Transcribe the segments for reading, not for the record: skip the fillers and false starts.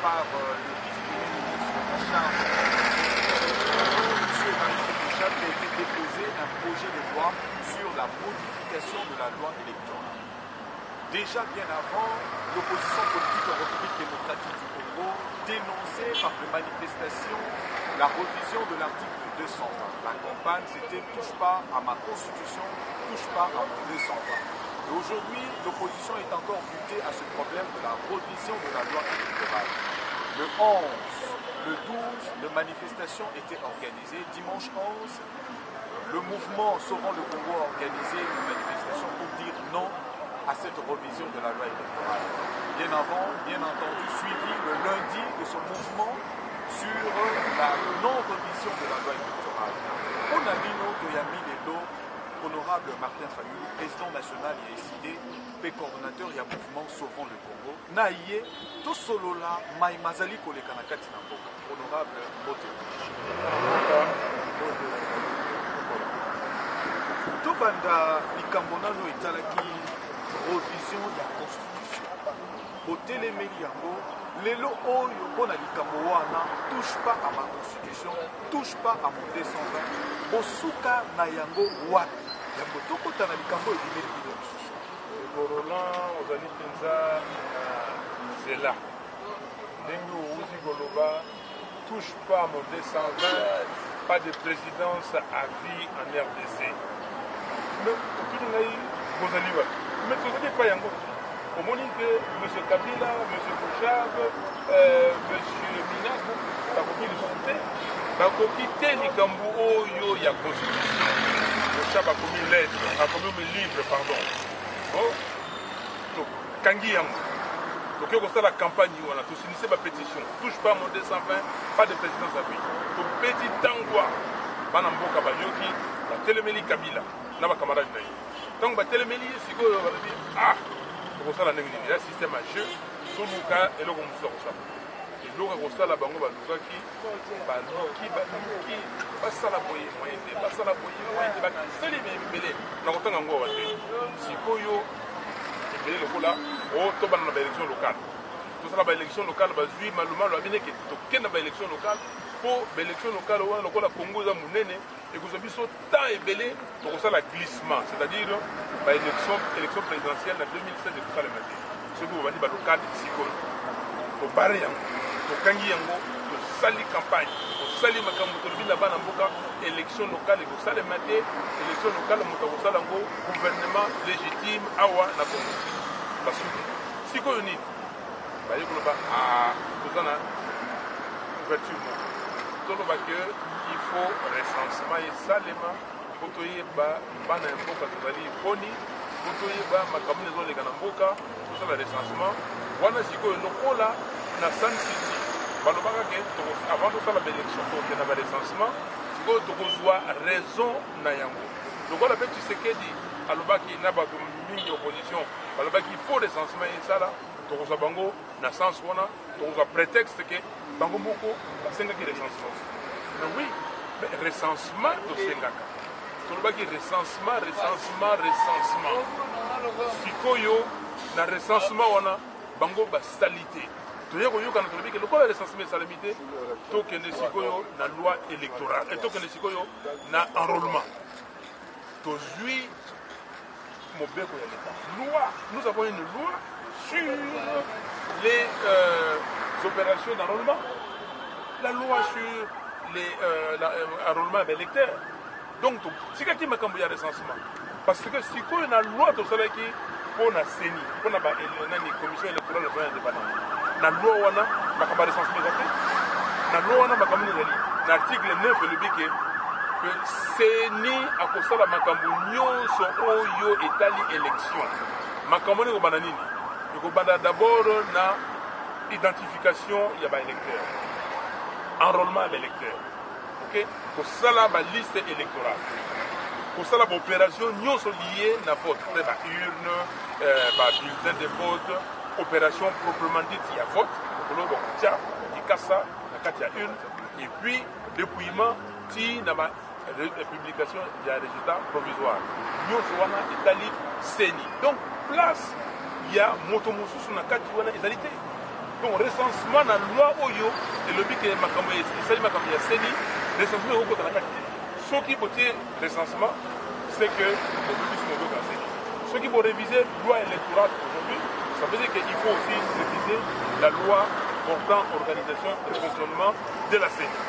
par le vice-premier ministre en charge, M. Evariste Bochab, qui a été déposé un projet de loi sur la modification de la loi électorale. Déjà bien avant, l'opposition politique en République démocratique du Congo dénonçait par des manifestations la révision de l'article 220. La campagne, c'était « touche pas à ma constitution, touche pas à mon 220 ». Et aujourd'hui, l'opposition est encore butée à ce problème de la révision de la loi électorale. Le 11, le 12, les manifestations étaient organisées. Dimanche 11, le mouvement Sauvons le Congo a organisé une manifestation pour dire non à cette révision de la loi électorale. Bien avant, bien entendu, suivi le lundi de ce mouvement sur la non-révision de la loi électorale. On a mis notre Yami Lelo, honorable Martin Fayulu, président national et décidé, coordonnateur et mouvement Sauvons le Congo. Naïe, tout solo là, Maïmazali Kolekanakati Namboka, honorable Bote. Tout banda Nikambonano etalaki révision de la constitution. Botelemeli yango, lelo oyo pona likambo wana, touche pas à ma constitution, touche pas à mon 220. Bosuka na yango wapi. Yango tokota na likambo ebimeli bino mosusu. Roland ozali mpenza nzela. Ndenge ouzi koloba, touche pas à mon 220, pas de présidence à vie en RDC. Mais okili ngai bozali wapi. Mais tozali epai yango. Omoni ke M. Kabila, M. Bochab, M. Minaku bakoki lisusu te. Bakoki te likambo oyo ya constitution. Bochab akomi lettre, akomi livre, pardon. Oh, tokangi yango. Tokoki kosala campagne wana, tosinise ba pétition. Touche pas mon 220, pas de présidence à vie. Topeti tangwa bana mboka bayoki, batelemeli Kabila na bakamarade na ye. Ntango batelemeli ye sikoyo balobi ah kosala ndenge nini, ya système à jeu soluka eloko mosusu ya kosala. Eloko ya kosala bango balukaki basala boye moyen te, basala boye moyen te, basali ebele na kotanga yango awa te. Sikoyo ebele lokola tobana na baélection locale, tosala baélection locale bazwi malumalo abineke tokende na baélection locale mpo baélection locale wana lokola Congo eza monene ekozwa biso temps ebele tokosala glissement, c'est-à-dire élection présidentielle na 2016 ekosalema te. Soki bobandi balokale sikoyo tobare yango, tokangi yango, tosali campagne, tosali makambo tolobi na bana mboka élection locale ekosalema te. Élection locale moto akosala yango gouvernement légitime awa na Congo. Basuki sikoyo nini baye koloba toza na ouverture moko toloba ke il faut recensement esalema po toyeba bana ya mboka tozali poni, po toyeba makambo ezoleka na mboka, tosala recensement wana sikoyo lokola na Sun City balobaka ke avant tosala baélection tokende na barecensement sikoyo tokozwa raison na yango. Lokola mpe Tshisekedi alobaki na bato mingi opposition balobaki il faut recensement esala, tokozwa bango na sens wana, tokozwa prétexte ke bango moko basengaki recensement. Mais oui, mais recensement tosengaka tolobaki recensement. Sikoyo na recensement wana bango basali te. Toye koyoka na tolobi ke lokola recensement esalemi te, tokende sikoyo na loi électorale et tokende sikoyo na enrôlement. Tozwi mobeko ya l'État. Loi, nous avons une loi sur les opérations d'enrôlement, la loi sur l'enrôlement des électeurs. Donc, c'est qui m'a cambié le recensement. Parce que si on a une loi, tout ça qui pour la CENI, pour la commission électorale indépendante, la loi on a ma recensement la loi on a ma l'article 9 le dit que CENI a posé la makambo nyonso oyo etali élection. Makambo ni ko bananini. Il faut d'abord na identification ya ba électeur. Enrôlement des électeurs. OK? Pour ça la liste électorale. Pour ça la opération nyonso liée na vote, c'est ba urne, ba bulletin de vote, opération proprement dite il y a vote, pour le donc tiens, il casse ça, la carte il y a une et puis dépouillement ti na ba publication des résultats provisoires. Nous sommes en Italie, CENI. Donc, place, il y a Motomosu sur la carte qui est égalité. Donc recensement na loi oyo elobi ke makambo esali makambo ya seni recensement okota na kati soki botie recensement c'est que le public ne veut pas seni soki bo réviser loi électorale aujourd'hui ça veut dire qu'il faut aussi réviser la loi portant organisation et fonctionnement de la CENI.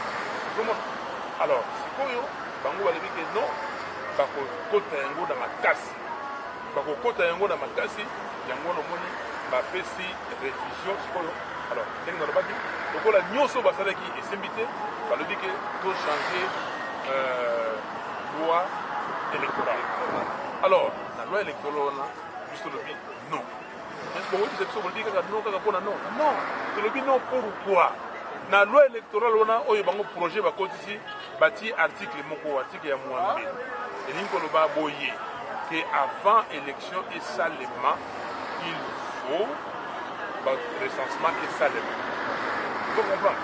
Alors sikoyo bango balobi ke non bakokota yango na makasi bakokota yango na makasi yango nomoni bapesi révision sikoyo alors ndenge nalobaki lokola nyonso basalaki esimbi te balobi ke tochange loi électorale alors na loi électorale wana juste lobi non boyebisa biso bolobi kaka non kaka mpona non non tolobi non pourquoi na loi électorale wana oyo bango projet bakotisi bati article moko article ya mwambe elingi koloba boye que avant élection esalema il faut recensement esalema vous comprenez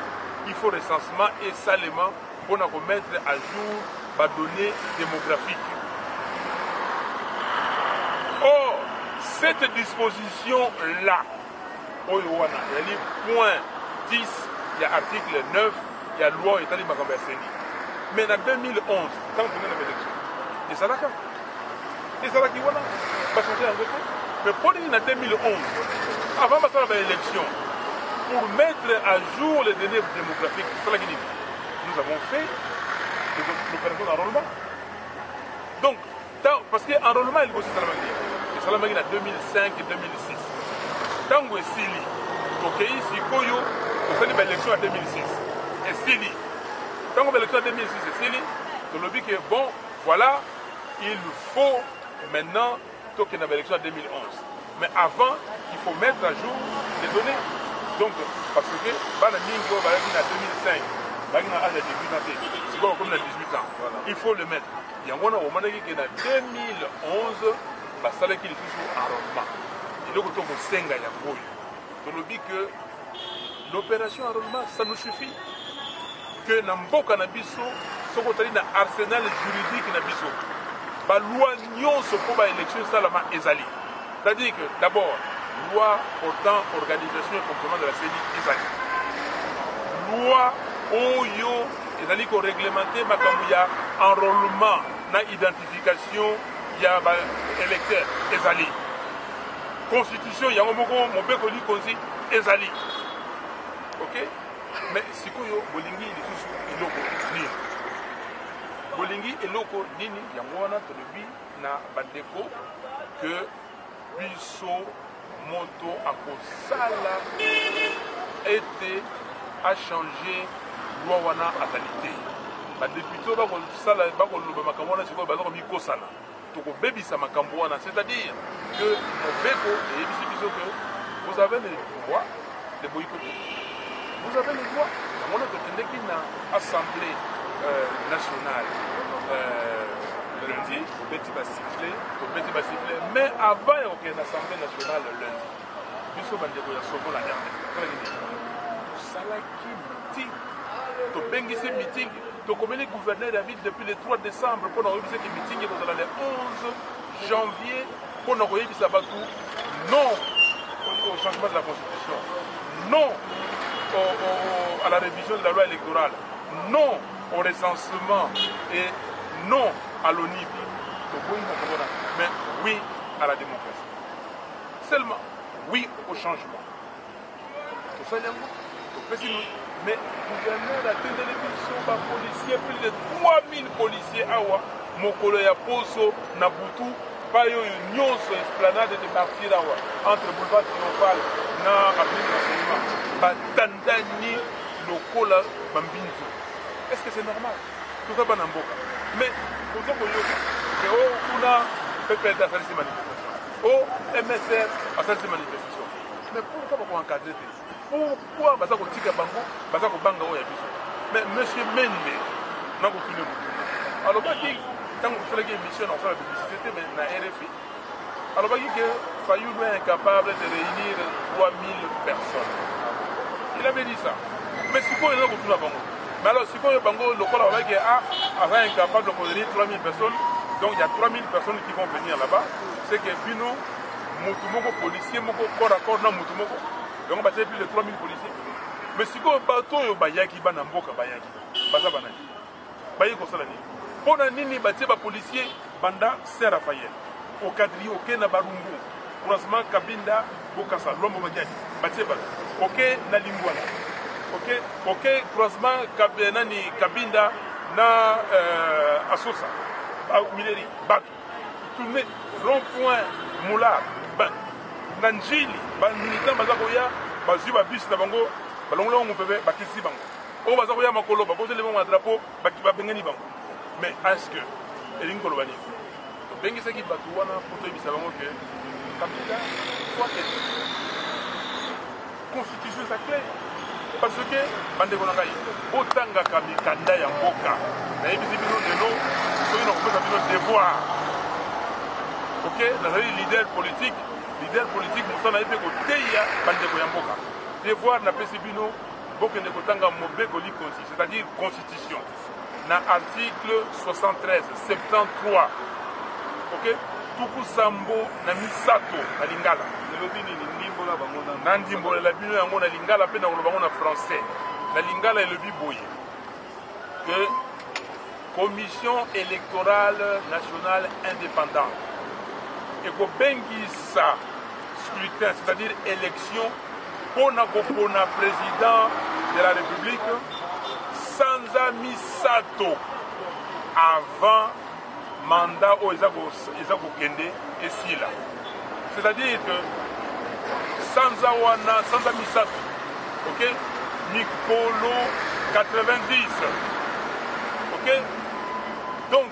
il faut recensement esalema pour mettre à jour les données démographiques. Or cette disposition là oyo wana yali point 10 il y a article 9 il y a loi etali makambo ya seni mais en 2011 quand on a l'élection ezalaki wana bachange yango te mais pour en 2011 avant basala baélection pour mettre à jour les données démographiques nous avons fait l'opération d'enrôlement donc parce que enrôlement il aussi salamaki en 2005 et 2006 ntango esili tokei sikoyo tosali baélection en 2006 esili ntango baélection en 2006 esili tolobi que bon voilà il faut maintenant tokende na baélection en 2011 mais avant il faut mettre à jour les données donc parce que bana mingi oyo bayaki na 2005 bayaki na âge ya 18 ans te sikoyo comme na 18 ans il faut le mettre yango wana omonaki ke na 2011 basalaki lisusu enrôlement eloko to kosenga yango oyo tolobi que l'opération enrôlement ça nous suffit que na mboka na biso soko otali na arsenal juridique na biso baloi nyonso mpo baélection esalama ezali c'est-à-dire que d'abord loi portant organisation et fonctionnement de la CENI ezali loi oyo ezali koréglemente makambo ya enrôlement na identification ya baélecteur ezali constitution yango moko mobeko likonzi ezali ok mais sikoyo bolingi lisusu eloko nini bolingi eloko nini yango wana tolobi na bandeko que biso moto akosala ete achange loi wana azali te badepute bakosala bakoloba makambo wana sikoyo baza komikosana tokobebisa makambo wana c'est-à-dire que mobeko eyebisi biso que vous avez le droit de boycotter vous avez le droit yango wana tokendeki na assemblée nationale lundi tobeti basifle mais avant ya kokende na assemblée nationale lundi biso bandeko ya sovo na RDC tosalaki meeting tobengisi meeting tokomeli gouverneur ya ville depuis le 3 décembre mpona koyebisaki meeting ekozala le 11 janvier mpona koyebisa bato non au changement de la constitution non à la révision de la loi électorale non au recensement et non à l'ONIB mais oui à la démocratie seulement oui au changement tosali yango topesi nous mais gouverneur atendeli biso bapolicier plus de 3000 policiers awa mokolo ya poso na butu pai oyo nyonso esplanade de martyr awa entre boulevard triomphal na avenue nationale batandani lokola bambinzo est-ce que c'est normal toza bana mboka mais koza koyoka ke o kuna ppd asalisi manifestation o msr asalisi manifestation mais pourquoi bakoencadre te pourquoi baza kotika bango baza kobanga oyo ya biso mais monsieur mende nakotune motu alobaki ntango tosalaki émission na kosala publicité te mais na RFI alobaki que Fayoulou est incapable de réunir 3000 personnes il avait dit ça mais sikoyo eza kotuna bango mais alors sikoyo bango lokola babaki aza incapable de réunir 3000 personnes donc il y a 3000 personnes qui vont venir là-bas c'est que bino motu moko policier moko corps à corps na motu moko yango batie plus de 3000 policiers. Mais sikoyo bato oyo bayaki bana mboka bayaki baza banani baye kosala nini mpo na nini batie bapolisier banda Saint Raphaël okadri oke na barumbu croisement Kabinda Bokassa lombo makiani batie bato oke na Lingwala oke croisement nani Kabinda na Asosa Mileri bato tourner rond-point Moulard na Njili bamilitant baza koya bazwi babus na bango balongola bango pepe bakisi bango oyo baza koya makolo baboteli bango na drapeau babengani bango mais est-ce que elingi koloba nini tobengisaki bato wana mpo toyebisa bango ke Kabila soit constitution eza claire parce que bandeko na ngai otangaka mikanda ya mboka nayebisi bino lelo soki na kopesa bino devoir ok nazali leader politique mosala ye mpe koteya bandeko ya mboka devoir napesi bino bokende kotanga mobekoli consi c'est-à-dire constitution na article 73 73 ok tuku sambo na misato na lingala elobi nini ndimbola bango na ndimbolela bino yango na lingala mpe na koloba bango na français na lingala elobi boye que commission électorale nationale indépendante ekobengisa scrutin c'est-à-dire élection pona kopona président de la République sanza misato avant mandat oyo eza kokende esila c'est-à-dire que sanza wana sanza misato ok mikolo 90 ok donc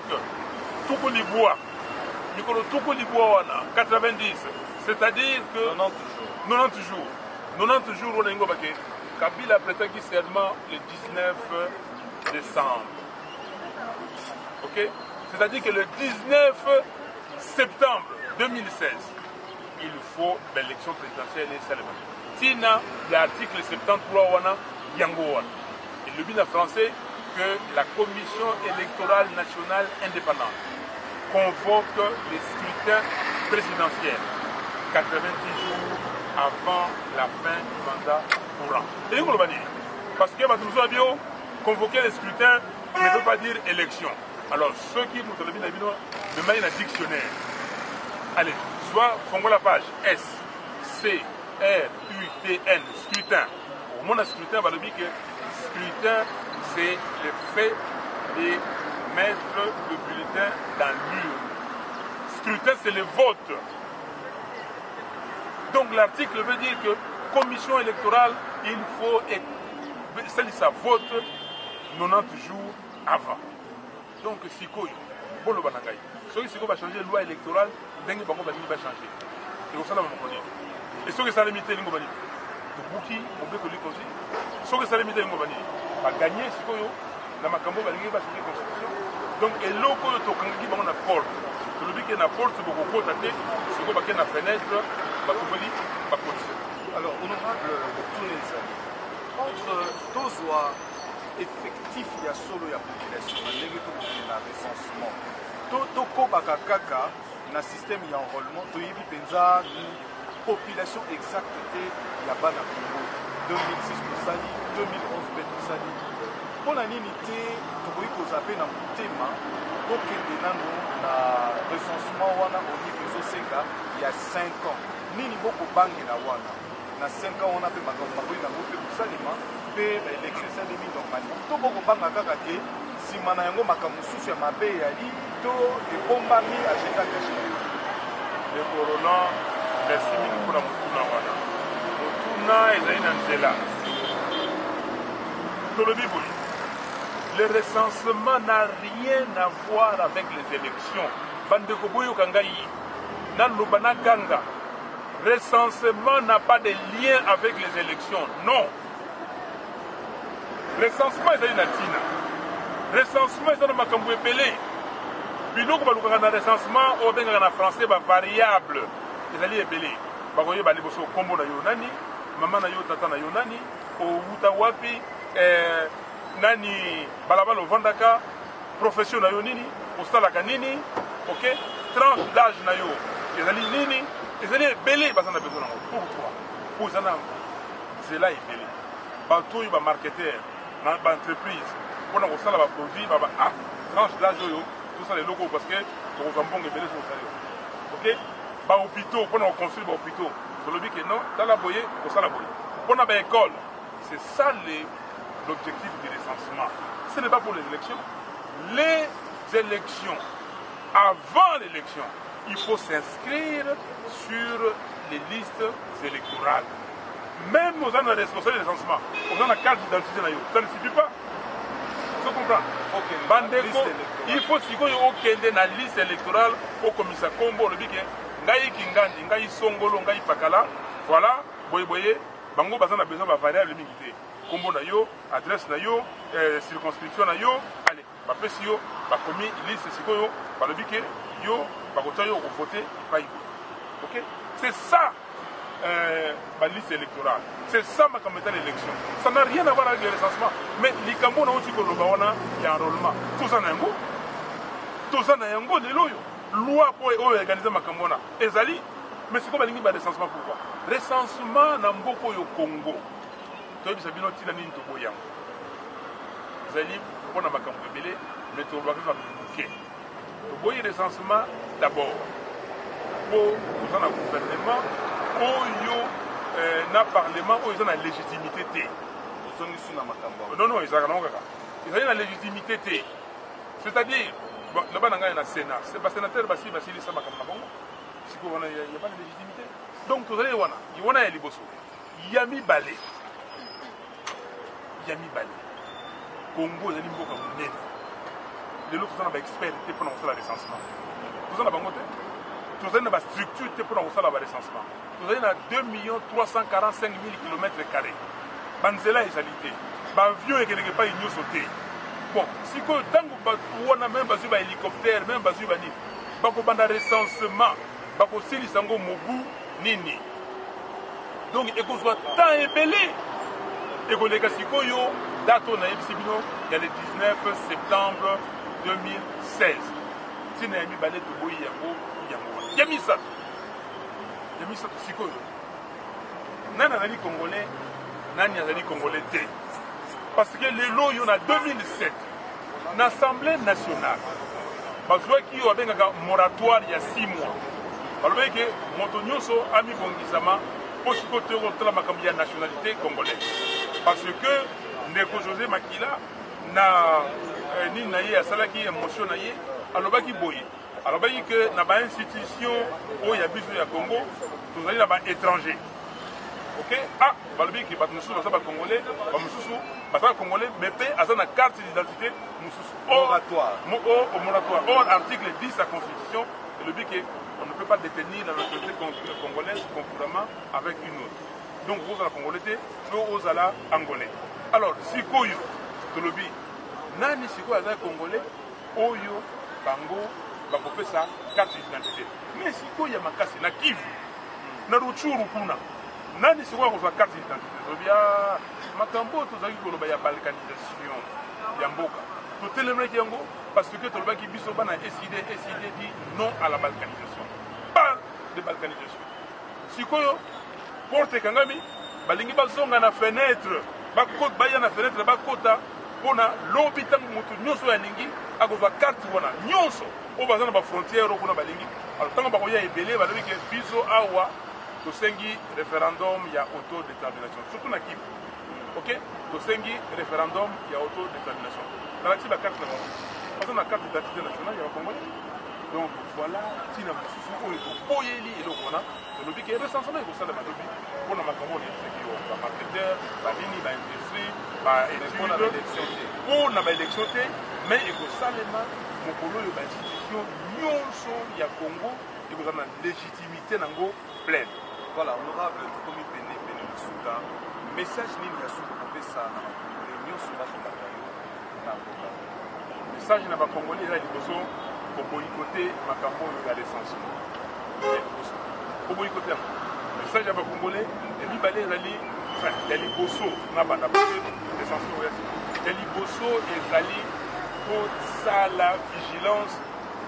tuku libwa mikolo tuku libwa wana 90 c'est-à-dire que 90 jours on a une Kabila prétendit serment le 19 décembre. Ok? C'est-à-dire que le 19 septembre 2016, il faut l'élection présidentielle et seulement. Tina, l'article 73 wana yango wana. Il le dit en français que la commission électorale nationale indépendante convoque les scrutins présidentiels 90 jours avant la fin du mandat courant. Et vous le dire parce que Matouzo convoquer les scrutins ne veut pas dire élection. Alors ceux qui nous ont dit de manière dictionnaire, allez, soit font la page S C R U T N scrutin. Au moins scrutin va le dire que scrutin c'est le fait de mettre le bulletin dans l'urne. Scrutin c'est le vote. Donc l'article veut dire que commission électorale, il faut ça vote 90 jours avant. Donc Sikoyo, Bolo Banagaï, ceux qui va changer la loi électorale, Dengue Bango va changer. Et au sein de mon collègue. Et ceux qui sont limités, ils vont gagner. Le bouki, on peut que lui conseiller. Ceux qui sont limités, ils vont gagner. Va gagner Sikoyo, la Macambo va changer la constitution. Donc, et l'eau, qui va la porte. Le but qui est la porte, c'est beaucoup de côté, c'est qu'on va la fenêtre. Alors, honorable Touneza, entre Tozwa effectif ya solo ya population, na recensement, Toko Bakakaka, na système ya enrôlement, Toyebi Penza, population exacte ya Bana Congo, 2006 Tosali, 2011 Tosali. Pour la nité, Tokoyi Kozape na Moutema, Tokende nano na recensement wana au niveau Zosenga, il y a 5 ans. Nini boko bangi na wana na 5 ans on a fait makambo na groupe kusalima pe ba élection ça demi normalement to boko banga kaka ke sima na yango makambo susu ya mabe ya li to de bombami agenda caché le corona merci mingi pour la mutuna wana mutuna ezali na nzela tolobi boye le recensement n'a rien à voir avec les élections bandeko boyoka ngai naloba na ganga. Recensement n'a pas de lien avec les élections. Non. Recensement est une latina. Recensement est un makambo epelé. Biloko balukaka na recensement o benga na français ba variable. Ezali epelé. Bakoye ba liboso kombo na yo nani, mama na yo tata na yo nani, o uta wapi nani balabala ovandaka, profession na yo nini, osalaka nini, OK? Tranche d'âge na yo. Ezali nini? Ils allaient belé parce qu'on a besoin. Pourquoi? Pour ça, banzela ebele bato oyo bamarketeur na baentreprise mpona kosala baproduit tranche d'âge oyo tosala eloko parce que tokozwa mbongo ebele tokosala yo ok bahôpitaux mpona koconstruire bahôpitaux tolobi ke non tala boye kosala boye mpona baécole. C'est ça l'objectif du recensement. Ce n'est pas pour les élections. Les élections, avant l'élection, il faut s'inscrire sur les listes électorales. Même aux gens de responsabilité du recensement, aux gens de la carte d'identité, ça ne suffit pas. Vous comprenez? Il faut qu'il y ait une liste électorale au commissaire Combo, le biquet, Ngaï Kingandi, Ngaï Songolo, Ngaï Pakala, voilà, boye. Bango bazana besoin de variable limité. Combo na yo, adresse na yo, circonscription na yo, allez, ba pesi yo, ba commis liste sikoyo, ba le biquet, yo, ba kota yo ko voter pas yo. OK? C'est ça la liste électorale. C'est ça ma campagne d'élection. Ça n'a rien à voir avec le recensement. Mais les Cambo na aussi ko lobaona ya enrôlement. Tout ça na yango. Tout ça na yango de loyo. Loi pour organiser ma cambona. Ezali. Mais c'est comme un recensement pourquoi? Recensement na mboko yo Congo. Toyebi sabino tina nini to boyang. Zali pona makambo ebele mais to ba fa muke. To boyi recensement d'abord. Pour nous en gouvernement oyo na parlement oyo na légitimité té. Non non, ils ont kaka. Ils ont la légitimité té. C'est-à-dire bon, là-bas na na Sénat, c'est pas sénateur basi ça makambo na bongo. Il n'y a pas de légitimité. Donc, vous allez voir, il y a un liboso. Yami Balé. Congo, il y a un liboso comme Nene. Les autres sont experts pour nous faire le recensement. Vous avez une structure pour nous faire le recensement. Vous avez 2 345 000 km². Banzela est salité. L'avion est quelque part ignoré sauté. Bon, si tant que vous avez même un hélicoptère, même un recensement. Bako sili sango mobu nini. Donc ekozwa temps ebele. Ekoleka sikoyo dato na ebisibino ya le 19 septembre 2016. Tina yami balé to boyi yango. Yamisa sikoyo. Nani azali congolais, nani azali congolais te. Parce que les lois y en a 2007 l'Assemblée nationale. Bazwa ki yo abengaka moratoire il y a 6 mois. Alors que Montonioso a mis Bongisama pour ce la macambia nationalité congolaise. Parce que Neko José Makila na ni naye à Salaki émotion naye alors qui boye. Alors que na ba institution où il y a besoin de Congo, tous allez là-bas étranger. OK? Ah, balobi ki batnusu ba congolais, ba mususu ba congolais mais paie à sa carte d'identité mususu moratoire. Moratoire. Or article 10 de la Constitution, le but que on ne peut pas détenir la nationalité congolaise concurremment avec une autre. Donc, vous allez congolais, vous allez angolais. Alors, si Koyo, Tolobi, Nani Siko Aza congolais, Oyo, Bango, Bakopé sa carte d'identité. Mais si Koyo Yamakasi, na Kivu, na Ruchuru Kuna, Nani Siko Aza carte d'identité. Tolobi, Makambo, Tozaki Koloba, ya balkanisation, Yamboka. Tout le monde Yango, parce que tout le monde qui SID dit non à la balkanisation. Pas de balkanisation. Si Koyo, porte Kangami, Balingi Bazonga na fenêtre, Bakot Baya na fenêtre, Bakota, Pona, l'hôpital Moutou, Nyoso Yaningi, à cause de la carte, Nyoso, au bazar de la frontière, au Balingi. Alors, tant que Bakoya est belé, Balingi, Biso Awa, Tosengi, référendum, il y a autodétermination. Surtout na Kivu. Ok? Tosengi, référendum, il y a autodétermination. Dans la carte parce que la carte d'identité nationale, il y a un Congolais. Donc voilà, si nous avons et le Rwanda, le but est recensement pour ça de ma lobby. Pour la Congolais, c'est qu'il y a un marketeur, la ligne, l'industrie, l'étude, pour la élection, mais il faut seulement mon polo, l'institution, il y a Congo, et vous avez une légitimité pleine. Voilà, honorable, comme il péné, message ni ya sous pour ça, nous sommes là. Message na ba Congolais là liboso pour boycotter makambo ya recensement. Pour boycotter. Message na ba Congolais et libalé ezali ya liboso na banda parce que recensement ya liboso ezali pour ça la vigilance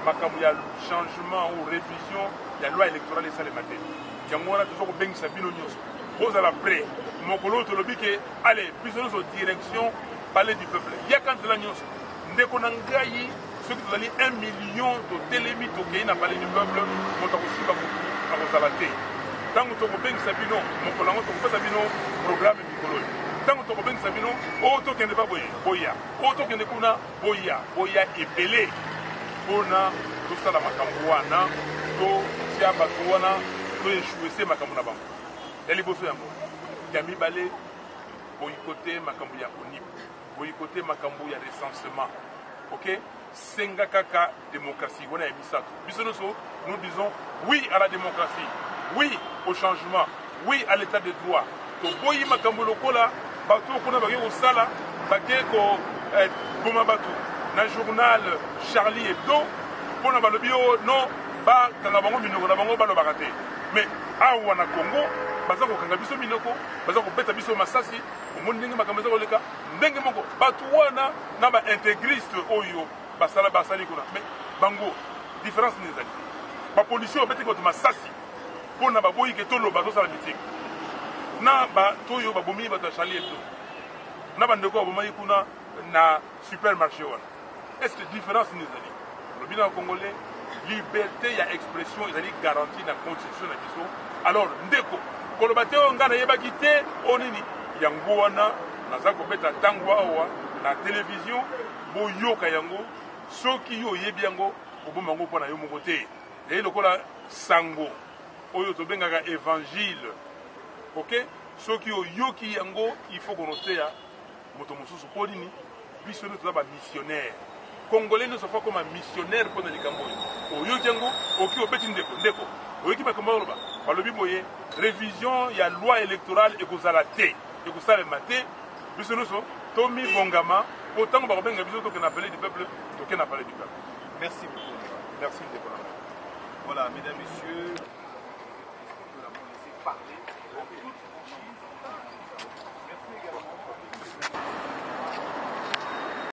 makambo ya changement ou révision ya loi électorale et ça les matin. Yango wana toujours ko bengisa bino nyonso. bozala prêt mokolo tolobi ke allez biso nyonso direction palais du peuple yaka nzela nyonso ndeko na ngai soki tozali 1 million totelemi tokei na palais du peuple moto akosimba motu akozala te ntango tokobengisa bino mokolo yango tokopesa bino programme mikolo ntango tokobengisa bino oyo tokende pa boye boya oyo tokende kuna boya ebele mpona tosala makambo wana totia bato wana toeshuese makambo na bango ya liboso yango ya mibale boyikote makambo ya onip boyikote makambo ya recensement ok senga kaka démocratie wana ya misato biso nyonso nous disons oui à la démocratie oui au changement oui à l'état de droit toboyi makambo lokola bato kuna bake kosala bake koboma bato na journal Charlie Hebdo mpona balobi oyo non bakanga bango minoko na bango balobaka te mais awa na Congo baza kokanga biso minoko baza kobeta biso masasi omoni ndenge makambo eza koleka ndenge moko bato wana na baintégriste oyo basali kuna mais bango différence nini ezali bapolisi babeti bato masasi mpona baboyi ke toloba tosala mitiki na bato oyo babomi bato ya Charlie Hebdo na bandeko babomaki kuna na supermarché wana est-ce que différence nini ezali lobi na congolais liberté ya expression ezali garantie na constitution na biso alors ndeko koloba te oyo ngai nayebaki te o nini yango wana naza kobeta ntango awa na télévision boyoka yango soki yo oyebi yango oboma yango mpo na yo moko te ezali lokola sango oyo tobengaka évangile ok soki oyoki yango il faut konoteya moto mosusu mpo nini biso nde toza bamissionnaire congolais nyonso fa koma missionnaire mpo na likambo oyo oyoki yango oki obeti ndeko oyoki makambo oloba balobi boye révision ya loi électorale ekozala te ekosalema te biso nyonso tomibongama mpo ntango bakobenga biso tokende na palais du peuple tokende na palais du peuple. Merci beaucoup. Merci ndeko. Voilà, mesdames, messieurs, nous l'avons laissé parler.